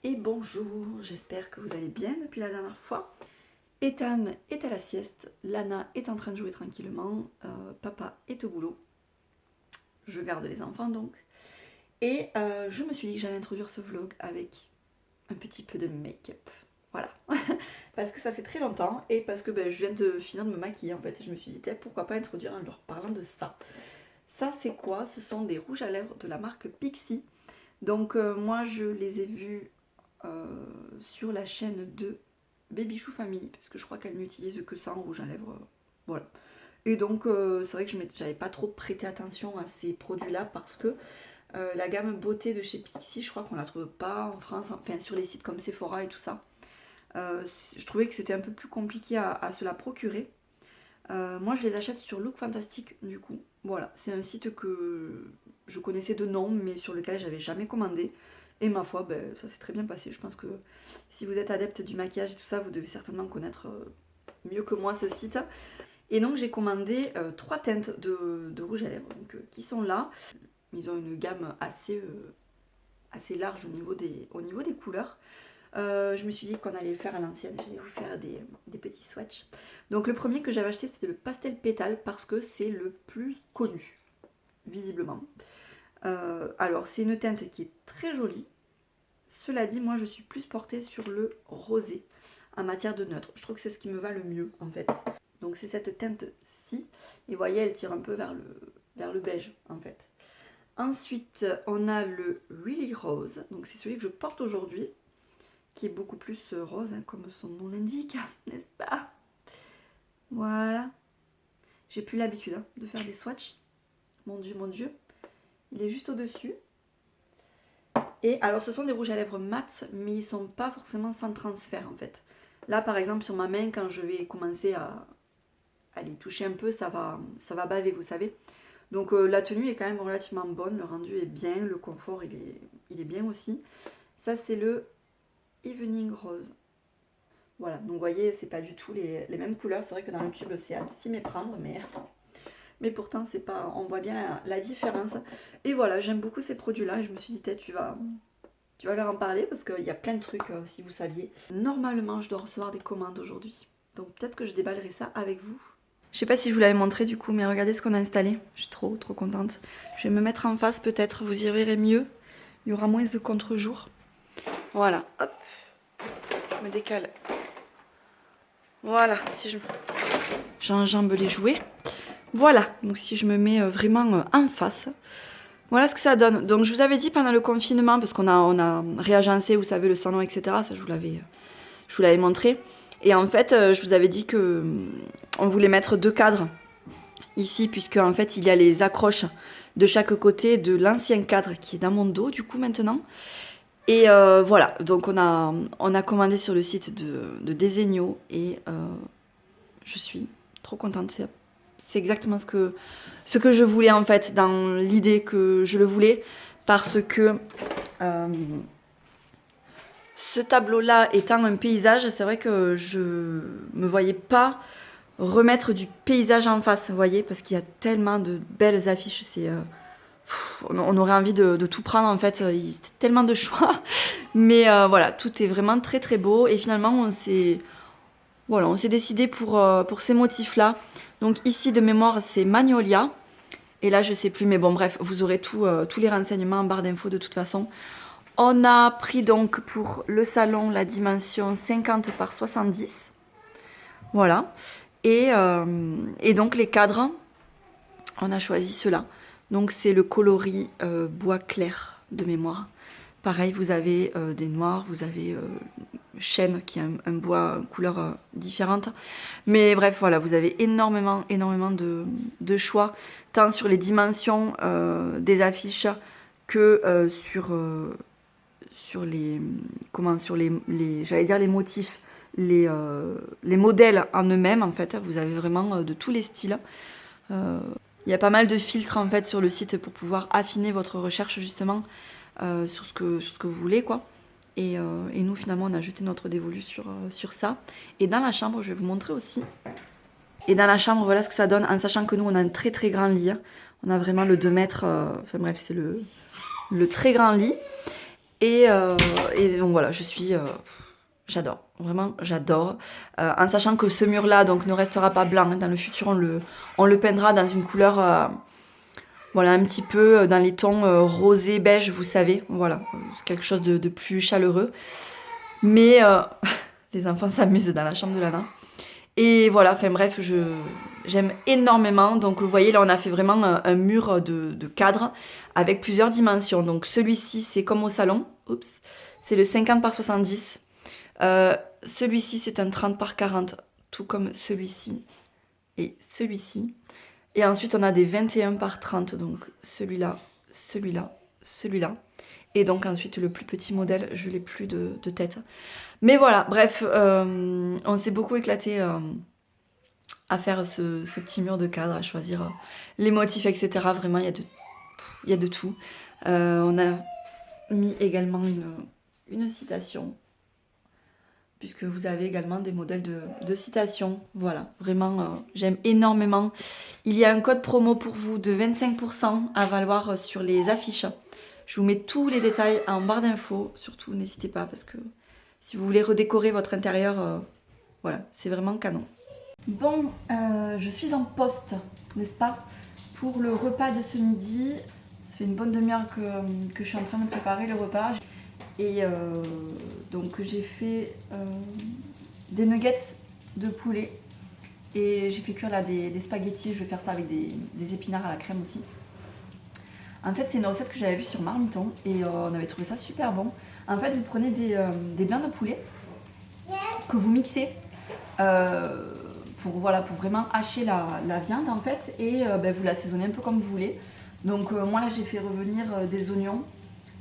et bonjour, j'espère que vous allez bien depuis la dernière fois. Ethan est à la sieste, Lana est en train de jouer tranquillement, papa est au boulot, je garde les enfants donc. Et je me suis dit que j'allais introduire ce vlog avec un petit peu de make-up. Voilà, parce que ça fait très longtemps et parce que je viens de finir de me maquiller en fait. Et je me suis dit, pourquoi pas introduire en leur parlant de ça. Ça c'est quoi? Ce sont des rouges à lèvres de la marque Pixi. Donc moi je les ai vus sur la chaîne de Baby Chou Family, parce que je crois qu'elle n'utilise que ça en rouge à lèvres. Voilà. Et donc c'est vrai que j'avais pas trop prêté attention à ces produits-là parce que la gamme beauté de chez Pixi, je crois qu'on la trouve pas en France, enfin sur les sites comme Sephora et tout ça. Je trouvais que c'était un peu plus compliqué à se la procurer. Moi je les achète sur Look Fantastic du coup. Voilà, c'est un site que je connaissais de nom mais sur lequel j'avais jamais commandé. Et ma foi, ça s'est très bien passé. Je pense que si vous êtes adepte du maquillage et tout ça, vous devez certainement connaître mieux que moi ce site. Et donc j'ai commandé 3 teintes de rouge à lèvres donc, qui sont là. Ils ont une gamme assez large au niveau des couleurs. Je me suis dit qu'on allait le faire à l'ancienne, j'allais vous faire des petits swatchs. Donc le premier que j'avais acheté c'était le Pastel Pétale parce que c'est le plus connu, visiblement. Alors c'est une teinte qui est très jolie. Cela dit, moi je suis plus portée sur le rosé en matière de neutre. Je trouve que c'est ce qui me va le mieux en fait. Donc c'est cette teinte-ci. Et vous voyez, elle tire un peu vers le beige en fait. Ensuite, on a le Really Rose. Donc c'est celui que je porte aujourd'hui, qui est beaucoup plus rose, hein, comme son nom l'indique, n'est-ce pas? Voilà. J'ai plus l'habitude de faire des swatchs. Mon Dieu, mon Dieu. Il est juste au-dessus. Et alors ce sont des rouges à lèvres mat, mais ils sont pas forcément sans transfert en fait. Là par exemple sur ma main, quand je vais commencer à les toucher un peu, ça va baver, vous savez. Donc la tenue est quand même relativement bonne, le rendu est bien, le confort il est bien aussi. Ça c'est le Evening Rose. Voilà, donc vous voyez, c'est pas du tout les mêmes couleurs. C'est vrai que dans le tube c'est à s'y méprendre, mais pourtant c'est pas, on voit bien la différence. Et voilà, j'aime beaucoup ces produits-là et je me suis dit, tu vas leur en parler parce qu'il y a plein de trucs si vous saviez. Normalement, je dois recevoir des commandes aujourd'hui. Donc peut-être que je déballerai ça avec vous. Je sais pas si je vous l'avais montré du coup, mais regardez ce qu'on a installé. Je suis trop contente. Je vais me mettre en face peut-être, vous y verrez mieux. Il y aura moins de contre-jour. Voilà, hop. Je me décale. Voilà, si j'enjambe les jouets. Voilà, donc si je me mets vraiment en face. Voilà ce que ça donne. Donc je vous avais dit pendant le confinement, parce qu'on a réagencé, vous savez, le salon, etc. Ça, je vous l'avais montré. Et en fait, je vous avais dit que on voulait mettre 2 cadres ici, puisque en fait, il y a les accroches de chaque côté de l'ancien cadre qui est dans mon dos, du coup, maintenant. Et voilà, donc on a commandé sur le site de Desenio et je suis trop contente. C'est exactement ce que je voulais en fait, dans l'idée que je le voulais, parce que ce tableau-là étant un paysage, c'est vrai que je me voyais pas remettre du paysage en face, vous voyez, parce qu'il y a tellement de belles affiches, on aurait envie de tout prendre en fait, il y a tellement de choix, mais voilà, tout est vraiment très beau, et finalement on s'est décidé pour ces motifs-là. Donc ici de mémoire c'est Magnolia, et là je sais plus, mais bon bref, vous aurez tous les renseignements en barre d'infos de toute façon. On a pris donc pour le salon la dimension 50 par 70. Voilà. Et donc les cadres, on a choisi ceux-là. Donc c'est le coloris bois clair de mémoire. Pareil, vous avez des noirs, vous avez chêne qui a un bois couleur différente. Mais bref, voilà, vous avez énormément de choix, tant sur les dimensions des affiches que sur les j'allais dire les motifs, les modèles en eux-mêmes en fait. Vous avez vraiment de tous les styles. Il y a pas mal de filtres en fait sur le site pour pouvoir affiner votre recherche justement sur ce que vous voulez quoi. Et nous finalement on a jeté notre dévolu sur ça. Et dans la chambre, je vais vous montrer aussi. Et dans la chambre, voilà ce que ça donne, en sachant que nous on a un très grand lit. On a vraiment le 2 mètres, enfin bref, c'est le très grand lit. Et donc voilà, j'adore, vraiment j'adore. En sachant que ce mur-là donc ne restera pas blanc, hein. Dans le futur on le peindra dans une couleur, voilà, un petit peu dans les tons rosé beige, vous savez, voilà, quelque chose de plus chaleureux. Mais les enfants s'amusent dans la chambre de Lana. Et voilà, enfin bref, j'aime énormément. Donc vous voyez, là on a fait vraiment un mur de cadre avec plusieurs dimensions. Donc celui-ci, c'est comme au salon. Oups, c'est le 50 par 70. Celui-ci, c'est un 30 par 40, tout comme celui-ci et celui-ci. Et ensuite, on a des 21 par 30, donc celui-là, celui-là, celui-là. Et donc ensuite, le plus petit modèle, je l'ai plus de tête. Mais voilà, bref, on s'est beaucoup éclaté à faire ce petit mur de cadre, à choisir les motifs, etc. Vraiment, il y a de tout. On a mis également une citation, puisque vous avez également des modèles de citations. Voilà, vraiment, j'aime énormément. Il y a un code promo pour vous de 25% à valoir sur les affiches. Je vous mets tous les détails en barre d'infos. Surtout, n'hésitez pas, parce que si vous voulez redécorer votre intérieur, voilà, c'est vraiment canon. Bon, je suis en poste, n'est-ce pas, pour le repas de ce midi. Ça fait une bonne demi-heure que je suis en train de préparer le repas. Et donc j'ai fait des nuggets de poulet. Et j'ai fait cuire là des spaghettis. Je vais faire ça avec des épinards à la crème aussi. En fait, c'est une recette que j'avais vue sur Marmiton et on avait trouvé ça super bon. En fait, vous prenez des blancs de poulet que vous mixez pour vraiment hacher la viande en fait, et vous l'assaisonnez un peu comme vous voulez. Donc moi là j'ai fait revenir des oignons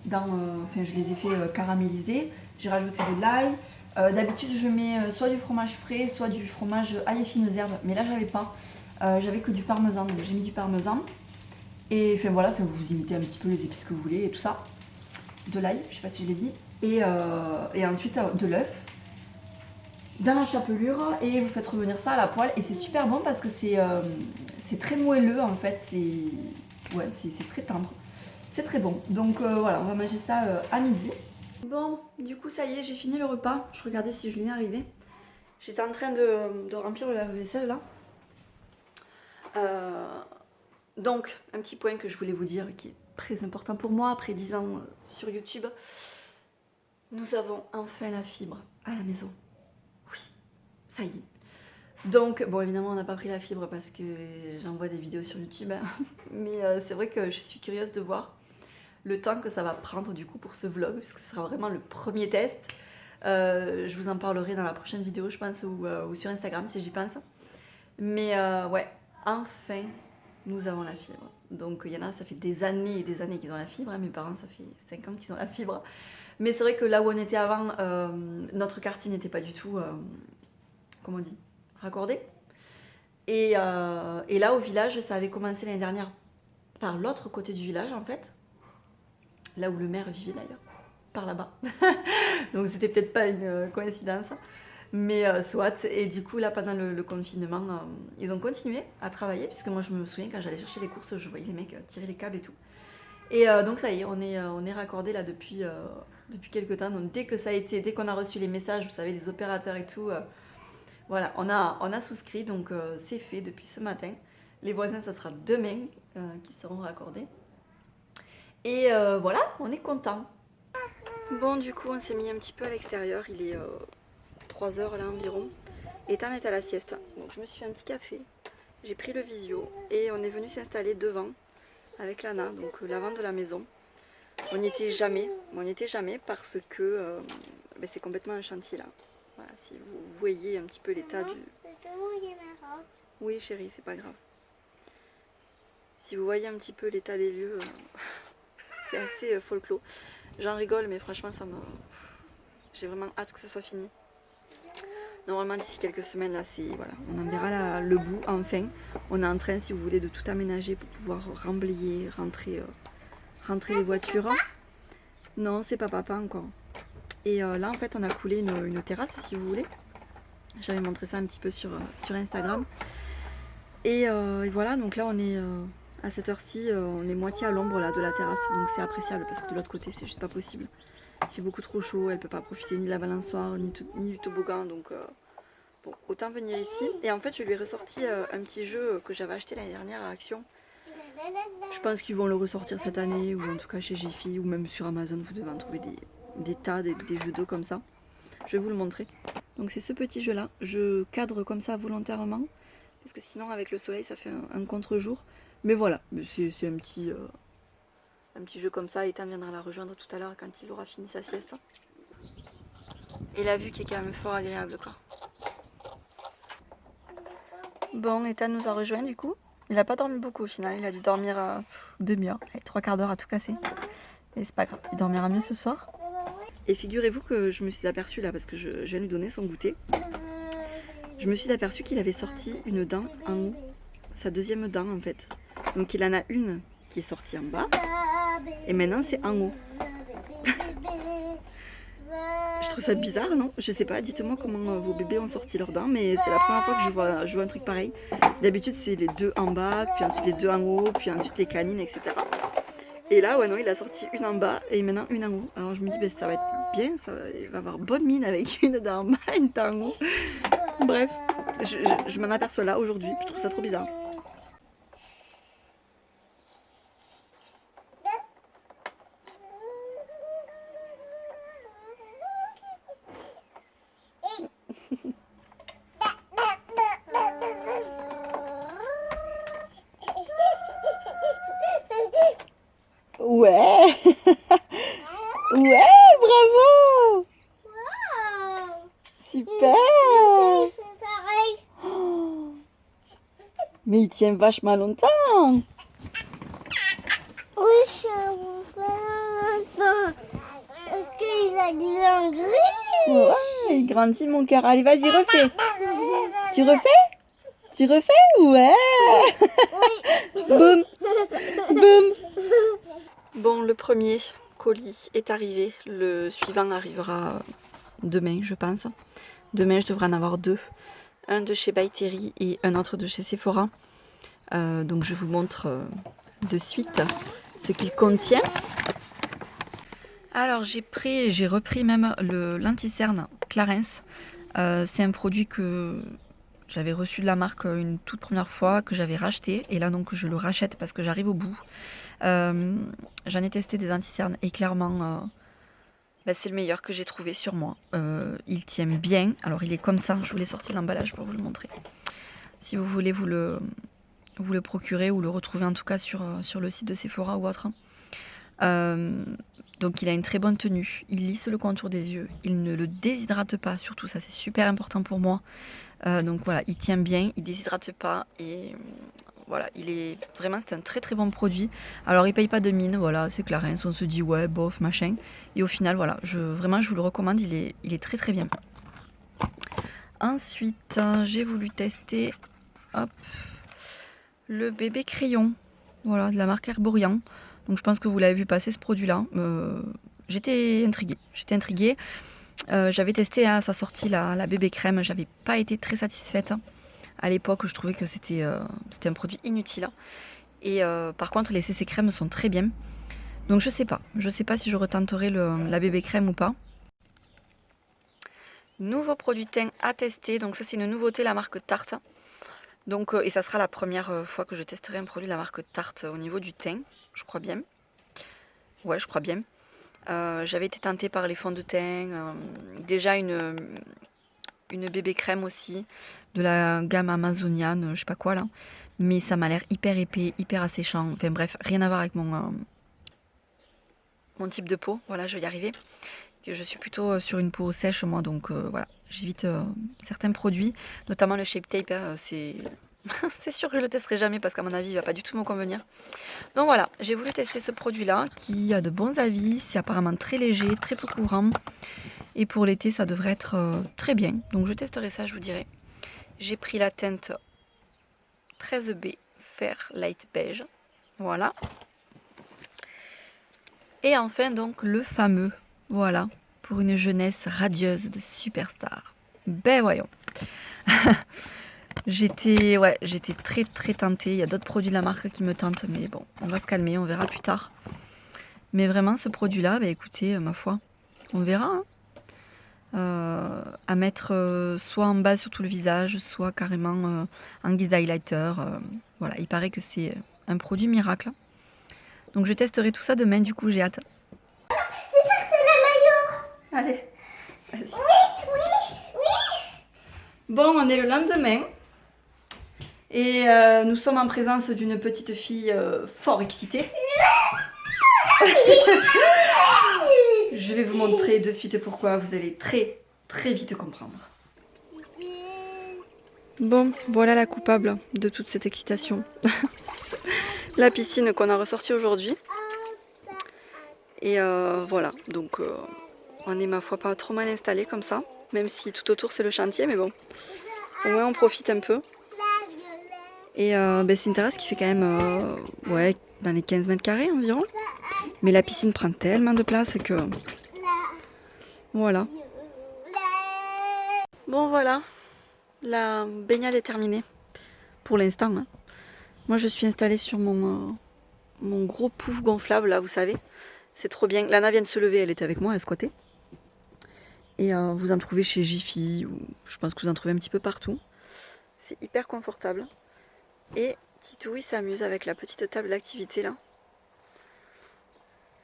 je les ai fait caraméliser, j'ai rajouté de l'ail. D'habitude je mets soit du fromage frais, soit du fromage ail et fines herbes, mais là j'avais pas, j'avais que du parmesan, donc j'ai mis du parmesan. Et voilà, vous imitez un petit peu les épices que vous voulez et tout ça. De l'ail, je sais pas si je l'ai dit. Et ensuite de l'œuf dans la chapelure, et vous faites revenir ça à la poêle. Et c'est super bon parce que c'est très moelleux en fait, c'est très tendre. C'est très bon. Donc voilà, on va manger ça à midi. Bon, du coup ça y est, j'ai fini le repas. Je regardais si je lui arrivais. J'étais en train de remplir le lave-vaisselle là. Donc, un petit point que je voulais vous dire qui est très important pour moi après 10 ans sur YouTube. Nous avons enfin la fibre à la maison. Oui, ça y est. Donc, bon, évidemment, on n'a pas pris la fibre parce que j'envoie des vidéos sur YouTube. Hein. Mais c'est vrai que je suis curieuse de voir le temps que ça va prendre du coup pour ce vlog, parce que ce sera vraiment le premier test. Je vous en parlerai dans la prochaine vidéo, je pense, ou sur Instagram si j'y pense. Mais ouais, enfin, nous avons la fibre. Donc il y en a, ça fait des années et des années qu'ils ont la fibre. Hein. Mes parents, ça fait 5 ans qu'ils ont la fibre. Mais c'est vrai que là où on était avant, notre quartier n'était pas du tout, comment on dit, raccordé. Et là au village, ça avait commencé l'année dernière par l'autre côté du village en fait. Là où le maire vivait d'ailleurs, par là-bas. Donc c'était peut-être pas une coïncidence. Mais soit, et du coup là pendant le confinement, ils ont continué à travailler, puisque moi je me souviens quand j'allais chercher les courses, je voyais les mecs tirer les câbles et tout. Et donc ça y est, on est raccordé là depuis quelques temps. Donc dès qu'on a reçu les messages, vous savez, des opérateurs et tout, voilà, on a souscrit, donc c'est fait depuis ce matin. Les voisins, ça sera demain qui seront raccordés. Et voilà, on est content. Bon, du coup, on s'est mis un petit peu à l'extérieur, il est 3 heures là environ. Ethan est à la sieste, donc je me suis fait un petit café, j'ai pris le visio et on est venu s'installer devant avec Lana, donc l'avant de la maison. On n'y était jamais, parce que c'est complètement un chantier là. Voilà, si vous voyez un petit peu l'état du... Oui chérie, c'est pas grave. Si vous voyez un petit peu l'état des lieux, c'est assez folklore. J'en rigole, mais franchement j'ai vraiment hâte que ça soit fini. Normalement d'ici quelques semaines là, voilà, on en verra le bout enfin. On est en train, si vous voulez, de tout aménager pour pouvoir remblayer, rentrer les voitures. Non, c'est pas papa encore. Et là en fait on a coulé une terrasse, si vous voulez. J'avais montré ça un petit peu sur Instagram. Et voilà, donc là on est à cette heure-ci, on est moitié à l'ombre là de la terrasse, donc c'est appréciable parce que de l'autre côté c'est juste pas possible. Il fait beaucoup trop chaud, elle peut pas profiter ni de la balançoire, ni du toboggan, donc bon, autant venir ici. Et en fait, je lui ai ressorti un petit jeu que j'avais acheté l'année dernière à Action. Je pense qu'ils vont le ressortir cette année, ou en tout cas chez Jiffy, ou même sur Amazon, vous devez en trouver des tas, des jeux d'eau comme ça. Je vais vous le montrer. Donc c'est ce petit jeu là, je cadre comme ça volontairement, parce que sinon avec le soleil ça fait un contre-jour. Mais voilà, c'est un petit jeu comme ça. Ethan viendra la rejoindre tout à l'heure quand il aura fini sa sieste. Et la vue qui est quand même fort agréable quoi. Bon, Ethan nous a rejoint du coup. Il n'a pas dormi beaucoup au final, il a dû dormir demi-heure, 3/4 d'heure à tout casser. Et c'est pas grave, il dormira mieux ce soir. Et figurez-vous que je me suis aperçue là, parce que je viens lui donner son goûter. Je me suis aperçue qu'il avait sorti une dent en haut, sa deuxième dent en fait. Donc il en a une qui est sortie en bas, et maintenant c'est en haut. Je trouve ça bizarre, non? Je sais pas, dites-moi comment vos bébés ont sorti leurs dents, mais c'est la première fois que je vois un truc pareil. D'habitude c'est les deux en bas, puis ensuite les deux en haut, puis ensuite les canines, etc. Et là, ouais, non, il a sorti une en bas et maintenant une en haut. Alors je me dis, ben, ça va être bien, il va avoir bonne mine avec une dent en bas et une dent en haut. Bref, je m'en aperçois là aujourd'hui, je trouve ça trop bizarre. Ouais. Ouais, bravo. Super. Oh. Mais il tient vachement longtemps. Oui, ça vous fait longtemps. Est-ce qu'il a grandi? Ouais, il grandit mon cœur. Allez, vas-y, refais. Tu refais? Tu refais? Ouais. Boum. Boum. Bon, le premier colis est arrivé. Le suivant arrivera demain, je pense. Demain, je devrais en avoir deux. Un de chez By Terry et un autre de chez Sephora. Donc, je vous montre de suite ce qu'il contient. Alors, j'ai repris même l'anti-cerne Clarins. C'est un produit que j'avais reçu de la marque une toute première fois, que j'avais racheté. Et là, donc, je le rachète parce que j'arrive au bout. J'en ai testé des anti-cernes et clairement, c'est le meilleur que j'ai trouvé sur moi. Il tient bien. Alors, il est comme ça. Je vous l'ai sorti l'emballage pour vous le montrer. Si vous voulez vous le procurer ou le retrouver en tout cas sur le site de Sephora ou autre. Donc il a une très bonne tenue, il lisse le contour des yeux, il ne le déshydrate pas, surtout ça c'est super important pour moi. Donc voilà, il tient bien, il déshydrate pas et voilà, c'est un très très bon produit. Alors il paye pas de mine, voilà, c'est Clarins, on se dit ouais bof machin, et au final voilà, je vous le recommande, il est très très bien. Ensuite j'ai voulu tester le bébé crayon, voilà, de la marque Herborian. Donc je pense que vous l'avez vu passer ce produit-là. J'étais intriguée. J'avais testé à sa sortie la bébé crème. J'avais pas été très satisfaite. À l'époque, je trouvais que c'était un produit inutile. Et par contre, les CC crèmes sont très bien. Donc je sais pas. Je sais pas si je retenterai la bébé crème ou pas. Nouveau produit teint à tester. Donc ça c'est une nouveauté, la marque Tarte. Donc, et ça sera la première fois que je testerai un produit de la marque Tarte au niveau du teint, je crois bien. Ouais, je crois bien. J'avais été tentée par les fonds de teint, déjà une bébé crème aussi, de la gamme amazoniane, je sais pas quoi là. Mais ça m'a l'air hyper épais, hyper asséchant. Enfin bref, rien à voir avec mon type de peau. Voilà, je vais y arriver. Je suis plutôt sur une peau sèche moi, donc voilà, j'évite certains produits, notamment le Shape Tape, c'est sûr que je le testerai jamais parce qu'à mon avis il va pas du tout me convenir. Donc voilà, j'ai voulu tester ce produit là qui a de bons avis, c'est apparemment très léger, très peu courant, et pour l'été ça devrait être très bien, donc je testerai ça, je vous dirai. J'ai pris la teinte 13B Fair Light Beige, voilà. Et enfin donc le fameux, voilà, pour une jeunesse radieuse de superstar. Ben voyons. J'étais très très tentée. Il y a d'autres produits de la marque qui me tentent, mais bon, on va se calmer, on verra plus tard. Mais vraiment, ce produit-là, bah, écoutez, ma foi, on verra. Hein. À mettre soit en bas sur tout le visage, soit carrément en guise d'highlighter. Voilà, il paraît que c'est un produit miracle. Donc je testerai tout ça demain, du coup j'ai hâte. C'est ça que c'est le maillot. Allez, vas-y. Oui. Bon, on est le lendemain. Et nous sommes en présence d'une petite fille fort excitée. Je vais vous montrer de suite pourquoi, vous allez très vite comprendre. Bon, voilà la coupable de toute cette excitation. La piscine qu'on a ressortie aujourd'hui. Et voilà, donc on est ma foi pas trop mal installé comme ça. Même si tout autour c'est le chantier, mais bon, au moins on profite un peu. Et c'est une terrasse qui fait quand même ouais, dans les 15 mètres carrés environ. Mais la piscine prend tellement de place que... Voilà. Bon voilà, la baignade est terminée. Pour l'instant. Hein. Moi je suis installée sur mon gros pouf gonflable là, vous savez. C'est trop bien. Lana vient de se lever, elle était avec moi, elle squattait. Et vous en trouvez chez Jiffy, ou je pense que vous en trouvez un petit peu partout. C'est hyper confortable. Et Titou il s'amuse avec la petite table d'activité là.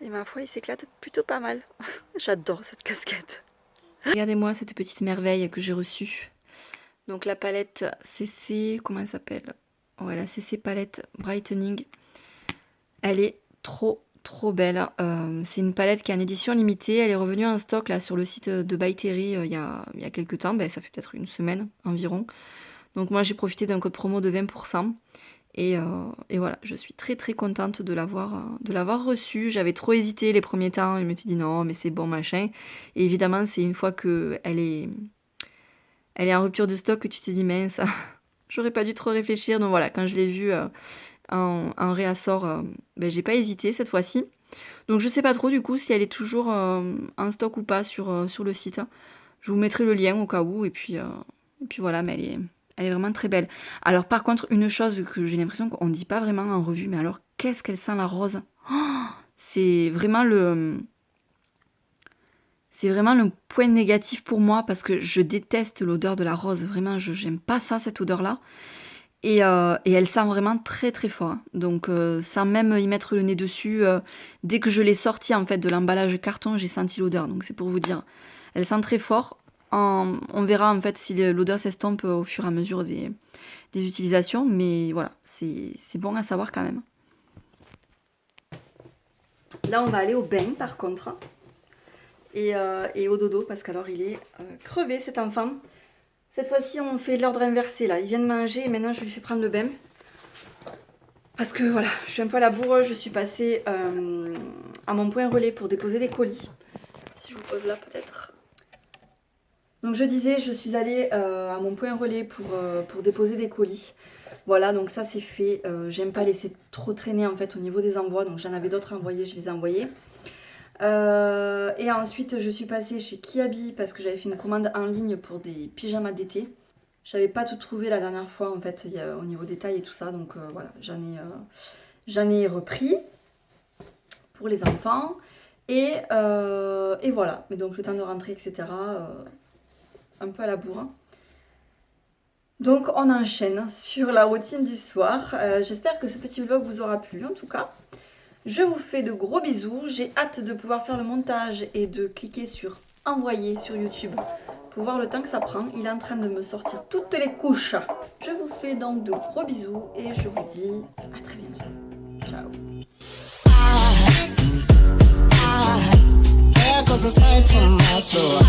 Et ma foi il s'éclate plutôt pas mal. J'adore cette casquette. Regardez-moi cette petite merveille que j'ai reçue. Donc la palette CC, comment elle s'appelle? Ouais, la CC palette Brightening. Elle est trop belle. C'est une palette qui est en édition limitée. Elle est revenue en stock là sur le site de By Terry il y a quelques temps. Ça fait peut-être une semaine environ. Donc moi j'ai profité d'un code promo de 20%. Et voilà, je suis très contente de l'avoir reçue. J'avais trop hésité les premiers temps. Je me suis dit non, mais c'est bon, machin. Et évidemment, c'est une fois qu'elle est en rupture de stock que tu te dis mince, j'aurais pas dû trop réfléchir. Donc voilà, quand je l'ai vue en réassort, j'ai pas hésité cette fois-ci. Donc je sais pas trop du coup si elle est toujours en stock ou pas sur le site. Je vous mettrai le lien au cas où. Et puis voilà, mais elle est vraiment très belle. Alors par contre, une chose que j'ai l'impression qu'on ne dit pas vraiment en revue, mais alors qu'est-ce qu'elle sent la rose. C'est vraiment le point négatif pour moi parce que je déteste l'odeur de la rose. Vraiment, j'aime pas ça, cette odeur-là. Et elle sent vraiment très fort. Donc sans même y mettre le nez dessus, dès que je l'ai sortie en fait de l'emballage carton, j'ai senti l'odeur. Donc c'est pour vous dire, elle sent très fort. On verra en fait si l'odeur s'estompe au fur et à mesure des utilisations, mais voilà, c'est bon à savoir quand même. Là on va aller au bain par contre, et au dodo, parce qu'alors il est crevé cet enfant. Cette fois-ci on fait l'ordre inversé là, il vient de manger et maintenant je lui fais prendre le bain. Parce que voilà, je suis un peu à la bourre, je suis passée à mon point relais pour déposer des colis. Si je vous pose là peut-être... Donc je disais, je suis allée à mon point relais pour déposer des colis. Voilà, donc ça c'est fait. J'aime pas laisser trop traîner en fait au niveau des envois. Donc j'en avais d'autres envoyés, je les ai envoyés. Et ensuite je suis passée chez Kiabi parce que j'avais fait une commande en ligne pour des pyjamas d'été. J'avais pas tout trouvé la dernière fois en fait au niveau des tailles et tout ça. Donc voilà, j'en ai repris pour les enfants. Et voilà, mais donc le temps de rentrer, etc. Un peu à la bourre. Donc on enchaîne sur la routine du soir. J'espère que ce petit vlog vous aura plu en tout cas. Je vous fais de gros bisous. J'ai hâte de pouvoir faire le montage et de cliquer sur envoyer sur YouTube pour voir le temps que ça prend. Il est en train de me sortir toutes les couches. Je vous fais donc de gros bisous et je vous dis à très bientôt. Ciao. There goes a sight from my soul.